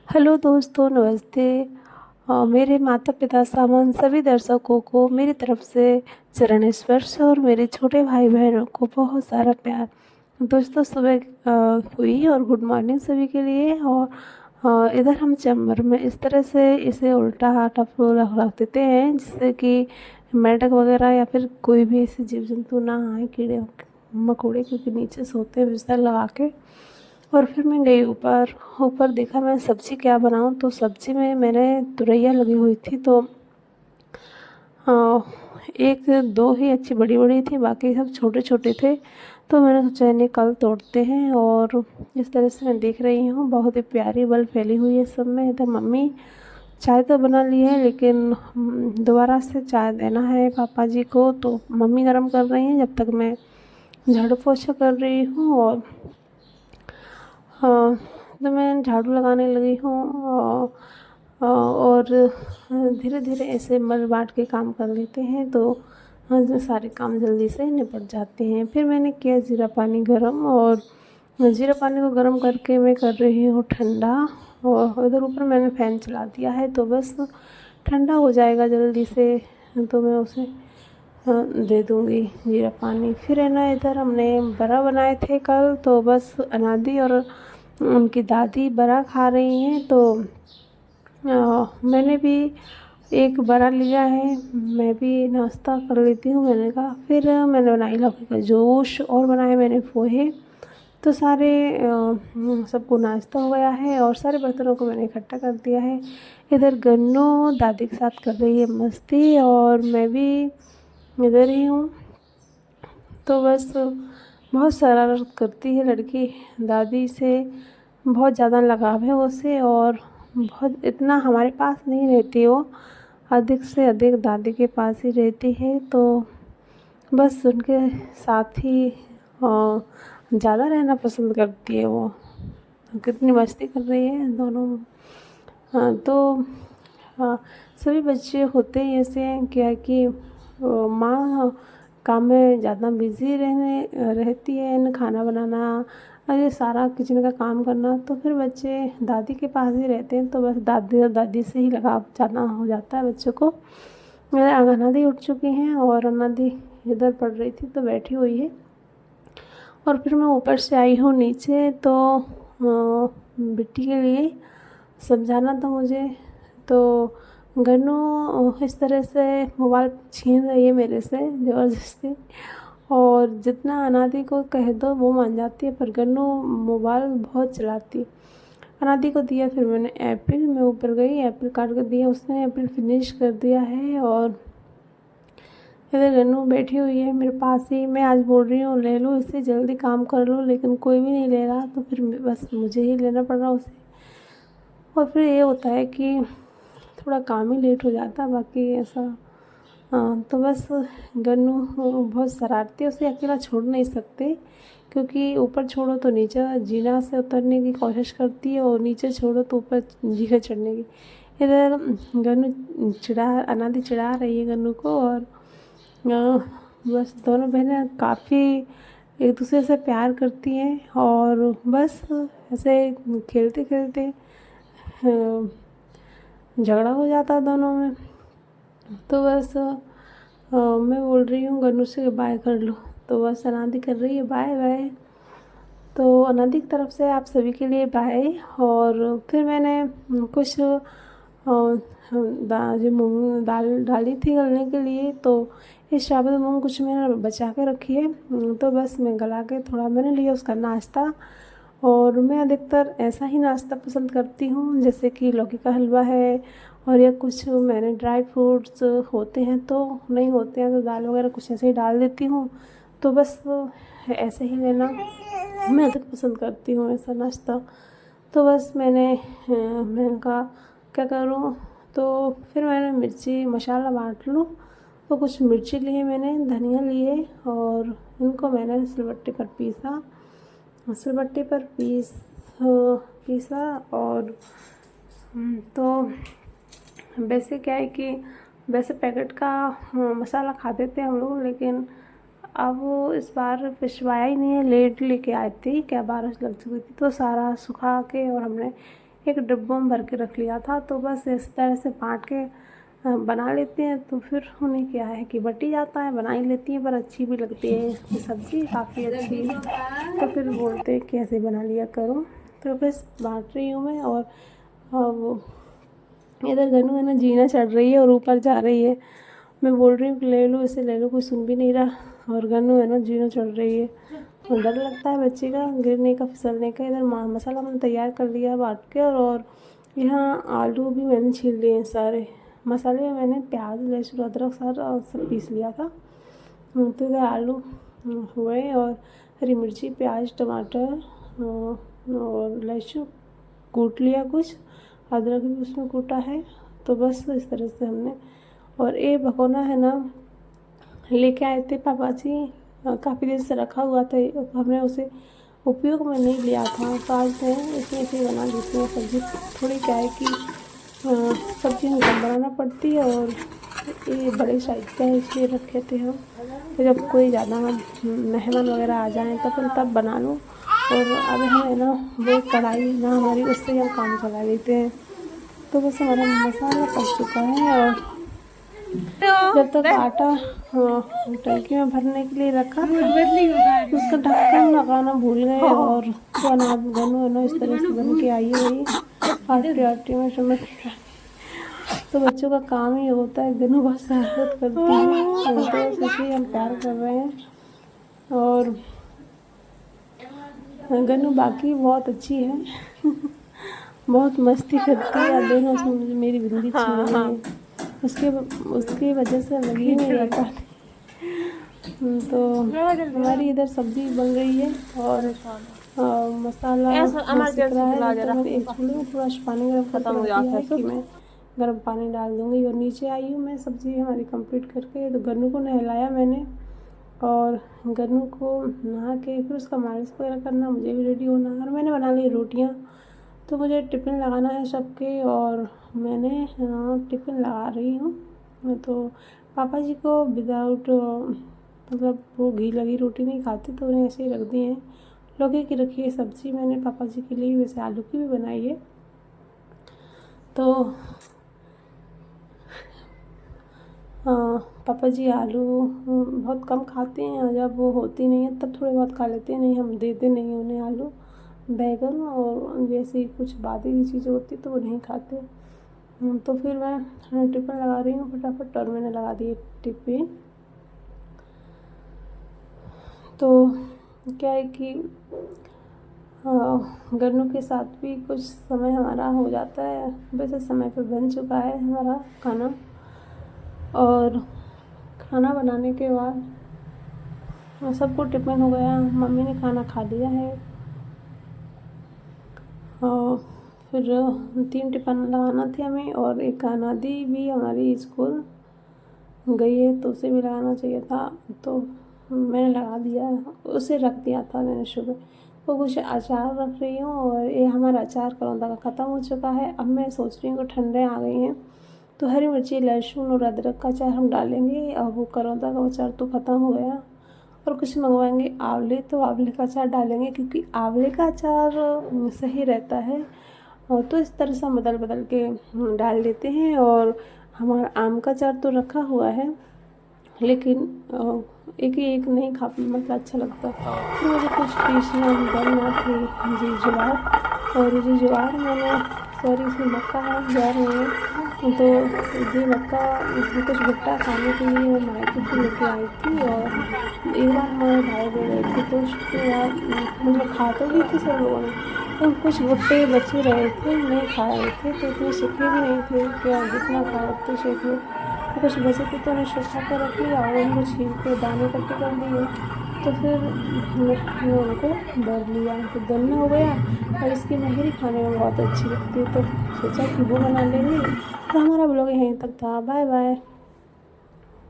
Hello दोस्तों, नमस्ते। मेरे माता-पिता समान सभी दर्शकों को मेरी तरफ से चरण स्पर्श और मेरे छोटे भाई-बहनों को बहुत सारा प्यार। दोस्तों, सुबह हुई और गुड मॉर्निंग सभी के लिए। और इधर हम चैम्बर में इस तरह से इसे उल्टा टप रख देते हैं जिससे कि मेंढक वगैरह या फिर कोई भी ऐसे जीव-जंतु ना आए, कीड़े मकोड़े, क्योंकि नीचे सोते हैं बिस्तर लगा के। और फिर मैं गई ऊपर। ऊपर देखा मैं सब्ज़ी क्या बनाऊँ, तो सब्ज़ी में मैंने तुरैया लगी हुई थी, तो एक दो ही अच्छी बड़ी-बड़ी थी, बाकी सब छोटे-छोटे थे। तो मैंने सोचा इन्हें कल तोड़ते हैं। और इस तरह से मैं देख रही हूँ, बहुत ही प्यारी बल फैली हुई है सब में। इधर मम्मी चाय तो बना ली है, लेकिन दोबारा से चाय देना है पापा जी को, तो मम्मी गरम कर रही हैं जब तक मैं झाड़ू पोछा कर रही हूँ। हाँ, तो मैं झाड़ू लगाने लगी हूँ। और धीरे-धीरे ऐसे मल बाँट के काम कर लेते हैं, तो सारे काम जल्दी से निपट जाते हैं। फिर मैंने किया जीरा पानी गरम, और जीरा पानी को गरम करके मैं कर रही हूँ ठंडा। और इधर ऊपर मैंने फ़ैन चला दिया है, तो बस ठंडा हो जाएगा जल्दी से, तो मैं उसे दे दूँगी जीरा पानी। फिर है ना, इधर हमने बड़ा बनाए थे कल, तो बस अनादी और उनकी दादी बड़ा खा रही हैं, तो मैंने भी एक बड़ा लिया है। मैं भी नाश्ता कर लेती हूँ, मैंने कहा। फिर मैंने बनाई लौकी का जूस और बनाए मैंने पोहे। तो सारे सबको नाश्ता हो गया है और सारे बर्तनों को मैंने इकट्ठा कर दिया है। इधर गन्नू दादी के साथ कर रही है मस्ती, और मैं भी इधर ही हूँ। तो बस बहुत शरारत करती है लड़की, दादी से बहुत ज़्यादा लगाव है उसे। और बहुत इतना हमारे पास नहीं रहती वो, अधिक से अधिक दादी के पास ही रहती है। तो बस उनके साथ ही ज़्यादा रहना पसंद करती है वो। कितनी मस्ती कर रही है दोनों। हाँ, तो हाँ, सभी बच्चे होते ही ऐसे हैं, क्या कि माँ काम में ज़्यादा बिज़ी रहती है, न खाना बनाना और ये सारा किचन का काम करना, तो फिर बच्चे दादी के पास ही रहते हैं। तो बस दादी और दादी से ही लगाव ज़्यादा हो जाता है बच्चों को। मेरे अनादी उठ चुकी हैं और अनादी इधर पढ़ रही थी, तो बैठी हुई है। और फिर मैं ऊपर से आई हूँ नीचे, तो बिट्टी के लिए समझाना था मुझे। तो गन्नू इस तरह से मोबाइल छीन रही है मेरे से ज़बरदस्ती। और जितना अनादी को कह दो वो मान जाती है, पर गन्नू मोबाइल बहुत चलाती है। अनादी को दिया, फिर मैंने एप्पल, मैं ऊपर गई, एप्पल काट कर दिया, उसने एप्पल फिनिश कर दिया है। और इधर गन्नू बैठी हुई है मेरे पास ही। मैं आज बोल रही हूँ ले लो इसे, जल्दी काम कर लो, लेकिन कोई भी नहीं ले रहा, तो फिर बस मुझे ही लेना पड़ रहा उसे। और फिर ये होता है कि थोड़ा काम ही लेट हो जाता है, बाकी ऐसा। हाँ, तो बस गन्नू बहुत शरारती है, उसे अकेला छोड़ नहीं सकते, क्योंकि ऊपर छोड़ो तो नीचे जीना से उतरने की कोशिश करती है, और नीचे छोड़ो तो ऊपर जीना चढ़ने की। इधर गन्नू अनादी चिढ़ा रही है गन्नू को। और बस दोनों बहनें काफ़ी एक दूसरे से प्यार करती हैं, और बस ऐसे खेलते खेलते झगड़ा हो जाता है दोनों में। तो बस मैं बोल रही हूँ गन्नू से बाय कर लो, तो बस अनादी कर रही है बाय बाय। तो अनादी की तरफ से आप सभी के लिए बाय। और फिर मैंने कुछ जो मूंग दाल डाली थी गलने के लिए, तो ये साबुत मूंग कुछ मैंने बचा के रखी है, तो बस मैं गला के थोड़ा मैंने लिया उसका नाश्ता। और मैं अधिकतर ऐसा ही नाश्ता पसंद करती हूँ, जैसे कि लौकी का हलवा है, और या कुछ मैंने ड्राई फ्रूट्स होते हैं, तो नहीं होते हैं तो दाल वगैरह कुछ ऐसे ही डाल देती हूँ। तो बस ऐसे ही लेना मैं अधिक पसंद करती हूँ, ऐसा नाश्ता। तो बस मैंने कहा क्या करूँ, तो फिर मैंने मिर्ची मसाला बांट लूँ। तो कुछ मिर्ची लिए मैंने, धनिया लिए, और उनको मैंने सिलबट्टे पर पीसा। सिलबट्टे पर पीसा। और तो वैसे क्या है कि वैसे पैकेट का मसाला खाते थे हम लोग, लेकिन अब इस बार पिसवाया ही नहीं है, लेट लेके आए थे, क्या बारिश लग चुकी थी, तो सारा सुखा के और हमने एक डिब्बों में भर के रख लिया था। तो बस इस तरह से बाँट के बना लेते हैं। तो फिर उन्हें क्या है कि बट ही जाता है, बना ही लेती हैं, पर अच्छी भी लगती है इसकी सब्ज़ी, काफ़ी अच्छी है। तो फिर बोलते हैं कि ऐसे बना लिया करो। तो बस बाँट रही हूँ मैं। और वो इधर गन्नू है ना जीना चढ़ रही है और ऊपर जा रही है। मैं बोल रही हूँ कि ले लो इसे, ले लो, कोई सुन भी नहीं रहा। और गन्नू है ना जीना चढ़ रही है और डर लगता है बच्चे का गिरने का, फिसलने का। इधर मसाला मैंने तैयार कर लिया बाँट के। और यहाँ आलू भी मैंने छील लिए हैं सारे। मसाले में मैंने प्याज, लहसुन, अदरक सारा सब पीस लिया था। तो इधर आलू हुए और हरी मिर्ची, प्याज, टमाटर और लहसुन कूट लिया, कुछ अदरक भी उसमें कूटा है। तो बस इस तरह से हमने। और ये भगोना है ना लेके आए थे पापा जी, काफ़ी दिन से रखा हुआ था, हमने उसे उपयोग में नहीं लिया था। तो आज मैं इसमें से बना लेते हैं सब्ज़ी। थोड़ी क्या है कि सब्ज़ी में कम बनाना पड़ती है और ये बड़े साइज का है इसलिए रखे थे हम। तो जब कोई ज़्यादा मेहमान वगैरह आ जाएँ तो फिर तब बना लूँ। और अब है ना वो कढ़ाई ना हमारी, उससे हम काम चला लेते हैं। तो बस हमारा मसाला पक चुका है। और जब तक आटा टंकी में भरने के लिए रखा था, उसका ढक्कन लगाना भूल गए। और तो अनाज गन्नू इस तरह से बन के आई है। आटे में चमक। तो बच्चों का काम ही होता है, गन्नू बहुत शरारत करती है, तो इसे हम प्यार कर रहे हैं। और गन्नू बाकी बहुत अच्छी है बहुत मस्ती करती है। दोनों से मुझे मेरी बिंदी छीन रही है, उसकी वजह से लगी नहीं रहता। तो हमारी इधर सब्ज़ी बन रही है और मसाला सीख रहा है। तो मैंने एक चूल्हे में थोड़ा पानी गर्म करके रख दिया है कि मैं गर्म पानी डाल दूँगी। और नीचे आई हूँ मैं सब्ज़ी हमारी कंप्लीट करके। तो गन्नू को नहलाया मैंने और गन्नू को नहा के फिर उसका मालिश वगैरह करना, मुझे भी रेडी होना। और मैंने बना ली रोटियाँ। तो मुझे टिफ़िन लगाना है सबके और मैंने टिफ़िन लगा रही हूँ। तो पापा जी को विदाउट मतलब वो घी लगी रोटी नहीं खाती, तो उन्हें ऐसे ही रख दी है। लौकी की रखी है सब्ज़ी मैंने पापा जी के लिए, वैसे आलू की भी बनाई है। तो पापा जी आलू बहुत कम खाते हैं, जब वो होती नहीं है तब थोड़े बहुत खा लेते हैं, नहीं हम देते नहीं हैं उन्हें आलू। बैगन और जैसे कुछ बादी की चीज़ें होती तो वो नहीं खाते। तो फिर मैं टिफ़िन लगा रही हूँ फटाफट। और मैंने लगा दिए टिफ़िन। तो क्या है कि गन्नू के साथ भी कुछ समय हमारा हो जाता है। वैसे समय पे बन चुका है हमारा खाना। और खाना बनाने के बाद सबको टिफ़िन हो गया, मम्मी ने खाना खा लिया है। और फिर 3 टिफ़िन लगाना थे हमें। और एक अनादी भी हमारी स्कूल गई है तो उसे भी लगाना चाहिए था, तो मैंने लगा दिया, उसे रख दिया था मैंने सुबह। तो कुछ अचार रख रही हूँ। और ये हमारा अचार करौंदा का ख़त्म हो चुका है। अब मैं सोच रही हूँ कि ठंडे आ गई हैं तो हरी मिर्ची, लहसुन और अदरक का अचार हम डालेंगे। और वो करौंदा का अचार तो ख़त्म हो गया। और कुछ मंगवाएंगे आंवले, तो आंवले का अचार डालेंगे क्योंकि आंवले का अचार सही रहता है। और तो इस तरह से हम बदल बदल के डाल देते हैं। और हमारा आम का अचार तो रखा हुआ है, लेकिन एक ही एक नहीं खा मतलब अच्छा लगता। तो मुझे कुछ पीसना डालना थी जी ज्वार। और ये ज्वार मैंने इसमें मक्का है, ज्वार नहीं है। तो ये मक्का कुछ भुट्टा खाने के लिए मैं मायके से लेके आई थी। और एक बार हमारे भाई ले गए थे तो उसके बाद मतलब खा तो भी थे सब लोगों ने, तो कुछ भुट्टे बचे रहे थे, नहीं खा रहे थे। तो इतने सेके भी नहीं थे कि जितना खाओ उतने सेक लो। तो कुछ बचे थे तो उन्हें सुखा कर रख लिया और उनको छील के दाने इकट्ठे कर दिए। तो फिर मैं उनको भर लिया तो गन्ना हो गया। और इसकी नहरी खाने में बहुत अच्छी लगती है, तो सोचा कि वो बना लेंगे। तो हमारा ब्लॉग यहीं तक था। Bye bye.